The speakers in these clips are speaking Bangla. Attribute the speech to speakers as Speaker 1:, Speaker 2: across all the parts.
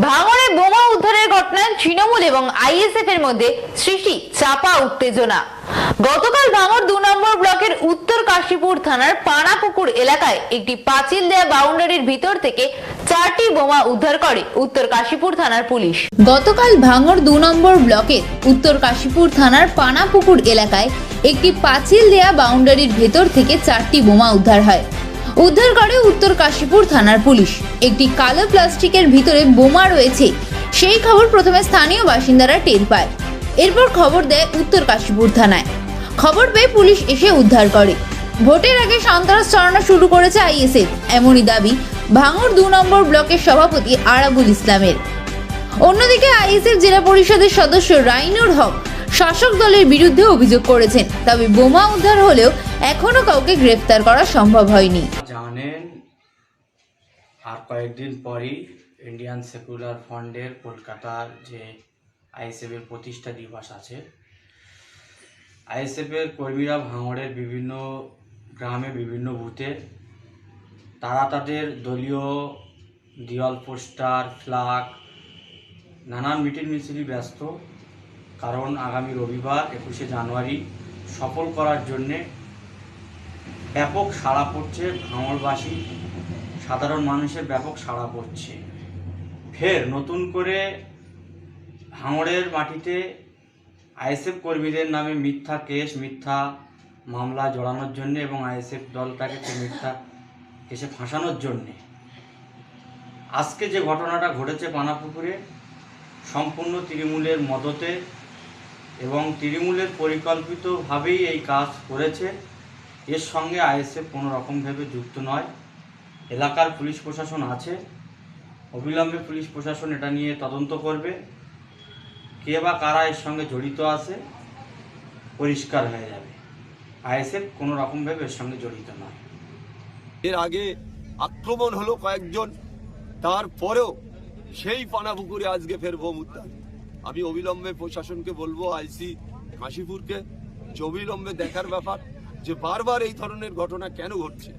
Speaker 1: ভাঙড়ে বোমা উদ্ধারের ঘটনায় তৃণমূল এবং আইএসএফ এর মধ্যে সৃষ্টি চাপা উত্তেজনা। গতকাল ভাঙড় 2 নম্বর ব্লকের উত্তর কাশীপুর থানার পানাপুকুর এলাকায় একটি পাঁচিল দেয়া বাউন্ডারির ভিতর থেকে 4টি বোমা উদ্ধার করে উত্তর কাশীপুর থানার পুলিশ। গতকাল ভাঙড় 2 নম্বর ব্লকের উত্তর কাশীপুর থানার পানাপুকুর এলাকায় একটি পাঁচিল দেয়া বাউন্ডারির ভেতর থেকে 4টি বোমা উদ্ধার হয়। উদ্ধার করে উত্তর কাশীপুর থানার পুলিশ। একটি কালো প্লাস্টিকের ভিতরে বোমা রয়েছে সেই খবর প্রথমে স্থানীয় বাসিন্দারা টের পায়। এরপর খবর দেয় উত্তর কাশীপুর থানায়। খবর পেয়ে পুলিশ এসে উদ্ধার করে। ভোটের আগে সন্ত্রাস ছড়ানো শুরু করেছে আইএসএফ, এমনই দাবি ভাঙড় 2 নম্বর ব্লকের সভাপতি আরাবুল ইসলামের। অন্যদিকে আইএসএফ জেলা পরিষদের সদস্য রাইনুর হক শাসক দলের বিরুদ্ধে অভিযোগ করেছেন, তবে বোমা উদ্ধার হলেও এখনো কাউকে গ্রেফতার করা সম্ভব হয়নি।
Speaker 2: জানেন, আর কয়েকদিন পরই ইন্ডিয়ান সেকুলার ফ্রন্টের কলকাতার যে আইএসএফ এর প্রতিষ্ঠা দিবস আছে। আইএসএফ এর কর্মীরা ভাঙড়ের বিভিন্ন গ্রামে বিভিন্ন বুথে তারা তাদের দলীয় দেওয়াল পোস্টার, ফ্ল্যাগ, নানান মিটিং মিছিলে ব্যস্ত। কারণ আগামী রবিবার 21শে জানুয়ারি সফল করার জন্যে ব্যাপক সাড়া পড়ছে, ভাঙড়বাসী সাধারণ মানুষের ব্যাপক সাড়া পড়ছে। ফের নতুন করে ভাঙড়ের মাটিতে আইএসএফ কর্মীদের নামে মিথ্যা কেস, মিথ্যা মামলা জড়ানোর জন্য এবং আইএসএফ দলটাকে মিথ্যা কেসে ফাঁসানোর জন্যে আজকে যে ঘটনাটা ঘটেছে পানাপুকুরে, সম্পূর্ণ তৃণমূলের মদতে এবং তৃণমূলের পরিকল্পিতভাবেই এই কাজ করেছে। এর সঙ্গে আইএসএফ কোনো রকমভাবে যুক্ত নয়। এলাকার পুলিশ প্রশাসন আছে, অবিলম্বে পুলিশ প্রশাসন এটা নিয়ে তদন্ত করবে। কে বা কারা এর সঙ্গে জড়িত আছে পরিষ্কার হয়ে যাবে। আইএসএফ কোনো রকমভাবে এর সঙ্গে জড়িত নয়।
Speaker 3: এর আগে আক্রমণ হলো কয়েকজন, তারপরেও সেই পানাপুকুরে আজকে ফের বোম উদ্ধার। আমি অবিলম্বে প্রশাসনকে বলবো, আইসি কাশীপুরকে, যে অবিলম্বে দেখার ব্যাপার যে বারবার এই ধরনের ঘটনা কেন ঘটছে,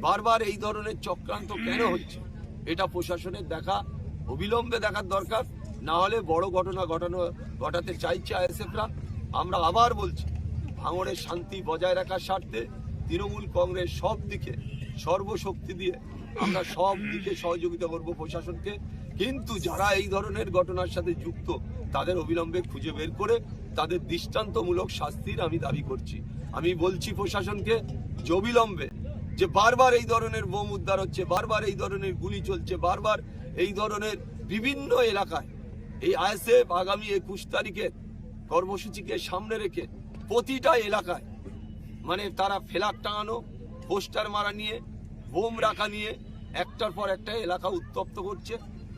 Speaker 3: বারবার এই ধরনের চক্রান্ত কেন হচ্ছে, এটা প্রশাসনের দেখা অবিলম্বে দেখার দরকার। না হলে বড় ঘটনা ঘটাতে চাইছে আইএসএফরা। আমরা আবার বলছি, ভাঙড়ের শান্তি বজায় রাখার স্বার্থে তৃণমূল কংগ্রেস সব দিকে সর্বশক্তি দিয়ে আমরা সব দিকে সহযোগিতা করব প্রশাসনকে। কিন্তু যারা এই ধরনের ঘটনার সাথে যুক্ত তাদের অবিলম্বে খুঁজে বের করে তাদের দৃষ্টান্তমূলক শাস্তির আমি দাবি করছি। আমি বলছি প্রশাসনকে যে অবিলম্বে, যে বারবার এই ধরনের বোম উদ্ধার হচ্ছে, বারবার এই ধরনের গুলি চলছে, বারবার এই ধরনের বিভিন্ন এলাকায় এই আইএসএফ আগামী 21 তারিখের কর্মসূচিকে সামনে রেখে প্রতিটা এলাকায় মানে তারা ফ্ল্যাগ টাঙানো, পোস্টার মারা নিয়ে, বোম রাখা নিয়ে একটার পর একটা এলাকা উত্তপ্ত করছে।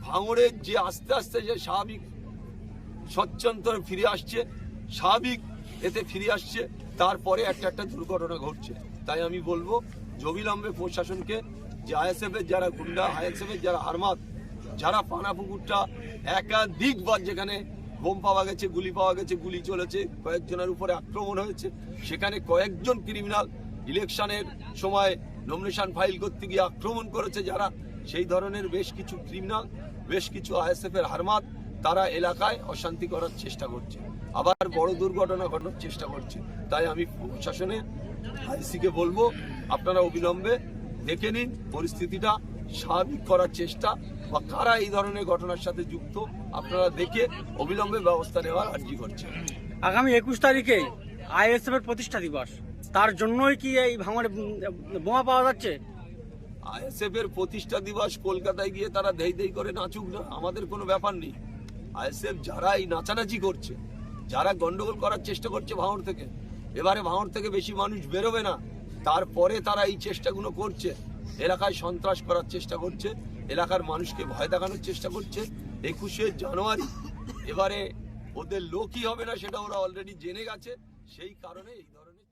Speaker 3: ভাঙড়ের যে আস্তে আস্তে যে স্বাভাবিক স্বচ্ছন্দরে ফিরে আসছে, স্বাভাবিক এতে ফিরে আসছে, তারপরে একটা দুর্ঘটনা ঘটছে। তাই আমি বলবো যে অবিলম্বে প্রশাসনকে, যে আইএসএফ এর যারা গুন্ডা, আইএসএফ এর যারা আরমাদ, যারা পানাপুকুরটা একাধিকবার যেখানে বোম পাওয়া গেছে, গুলি পাওয়া গেছে, গুলি চলেছে, কয়েকজনের উপরে আক্রমণ হয়েছে, সেখানে কয়েকজন ক্রিমিনাল ইলেকশনের সময় নমিনেশন ফাইল করতে গিয়ে আক্রমণ করেছে, যারা সেই ধরনের বেশ কিছু ক্রিমিনাল, বেশ কিছু আইএসএফ এর হারমাত, তারা এলাকায় অশান্তি করার চেষ্টা করছে, আবার বড় দুর্ঘটনা ঘটানোর চেষ্টা করছে। তাই আমি প্রশাসনের আইসিকে বলবো, আপনারা অবিলম্বে দেখে নিন পরিস্থিতিটা স্বাভাবিক করার চেষ্টা, বা কারা এই ধরনের ঘটনার সাথে যুক্ত আপনারা দেখে অবিলম্বে ব্যবস্থা নেওয়ার আর্জি করছে।
Speaker 4: আগামী 21 তারিখে আইএসএফ এর প্রতিষ্ঠা দিবস, তার জন্যই কি এই ভাঙড়ে বোমা পাওয়া যাচ্ছে?
Speaker 3: আইএসএফ এর প্রতিষ্ঠা দিবস কলকাতায় গিয়ে তারা দেই দেই করে নাচুক না, আমাদের কোনো ব্যাপার নেই। আইএসএফ যারা এই নাচানাচি করছে, যারা গন্ডগোল করার চেষ্টা করছে ভাঙড় থেকে, এবারে ভাঙড় থেকে বেশি মানুষ বেরোবে না, তারপরে তারা এই চেষ্টাগুলো করছে, এলাকায় সন্ত্রাস করার চেষ্টা করছে, এলাকার মানুষকে ভয় দেখানোর চেষ্টা করছে। 21শে জানুয়ারি এবারে ওদের লোকই হবে না, সেটা ওরা অলরেডি জেনে গেছে, সেই কারণে এই ধরনের